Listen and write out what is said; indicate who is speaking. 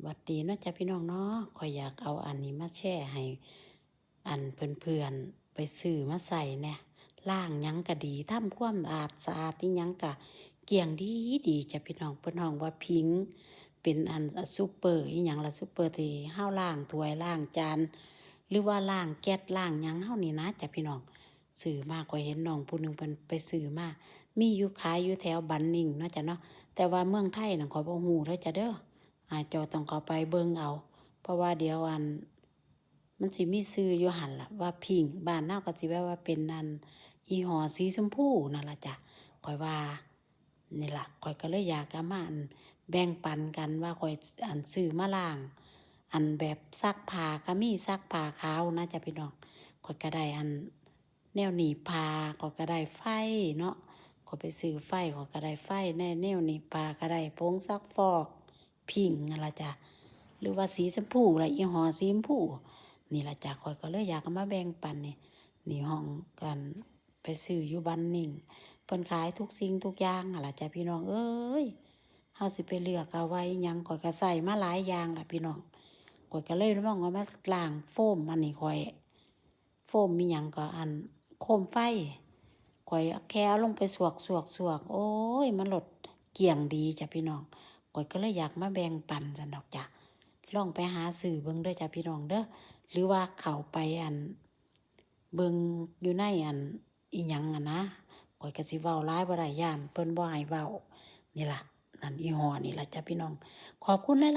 Speaker 1: วัดดีเนาะจ้ะพี่น้องเนาะข่อยอยากเอาอันนี้มาแชร์ให้อันเพื่อนๆไปซื้อมาใส่แหน่ล้างหยังก็ดีทำความสะอาดนี่หยังก็เกลี่ยงดีดีจ้ะพี่น้องเพิ่นฮ้องว่าพิงเป็นอันซูเปอร์อีหยังล่ะซูเปอร์ที่เฮาล้างถ้วยล้างจานหรือว่าล้างแก๊สล้างหยังเฮานี่นะจ้ะพี่น้องซื้อมาข่อยเห็นน้องผู้หนึงเพิ่นไปซื้อมามีอยู่ขายอยู่แถวบันนิ่งเนาะจ้ะเนาะแต่ว่าเมืองไทยน่ะข่อยบ่ฮู้เด้อจ้ะเด้อ เจ้าต้องเข้าไปเบิ่งเอาเพราะว่าเดี๋ยวมันสิมีชื่ออยู่หันล่ะว่าพิงค์บ้านเฮาก็สิแปลว่าเป็นยี่ห้อสีชมพูนั่นล่ะจ้ะข้อยว่านี่ล่ะข้อยก็เลยอยากเอามาแบ่งปันกันว่าข้อยซื้อมาล้างแบบซักผ้าก็มีซักผ้าขาวนะจ้ะพี่น้องข้อยก็ได้แนวหนีบผ้าข้อยก็ได้ไฟเนาะข้อยไปซื้อไฟข้อยก็ได้ไฟแนวหนีบผ้าก็ได้ผงซักฟอกพิงค์นั่นล่ะจ้ะหรือว่าสีชมพูล่ะยี่ห้อสีชมพูนี่ล่ะจ้ะข้อยก็เลยอยากเอามาแบ่งปันนี่ห้องกันไปซื้ออยู่บ้านนิ่งเพิ่นขายทุกสิ่งทุกอย่างนั่นล่ะจ้ะพี่น้องเอ้ยเฮาสิไปเลือกเอาไว้หยังข้อยก็ใส่มาหลายอย่างล่ะพี่น้องข้อยก็เลยมองว่ามาล้างโฟมอันนี้ข้อยโฟมมีหยังก็โคมไฟข้อยแค่เอาลงไปสวกๆๆโอ้ยมันลดเกลี่ยงดีจ้ะพี่น้องข้อยก็เลยอยากมาแบ่งปันซั้นดอกจ้ะลองไปหาซื้อเบิ่งเด้อจ้ะพี่น้องเด้อหรือว่าเข้าไปเบิ่งอยู่ในอิหยังนะข้อยก็สิเว้าหลายบ่ได้ย้านเพิ่นบ่ให้เว้านี่ล่ะนั่นยี่ห้อนี่ล่ะจ้ะพี่น้องขอบคุณหลายๆ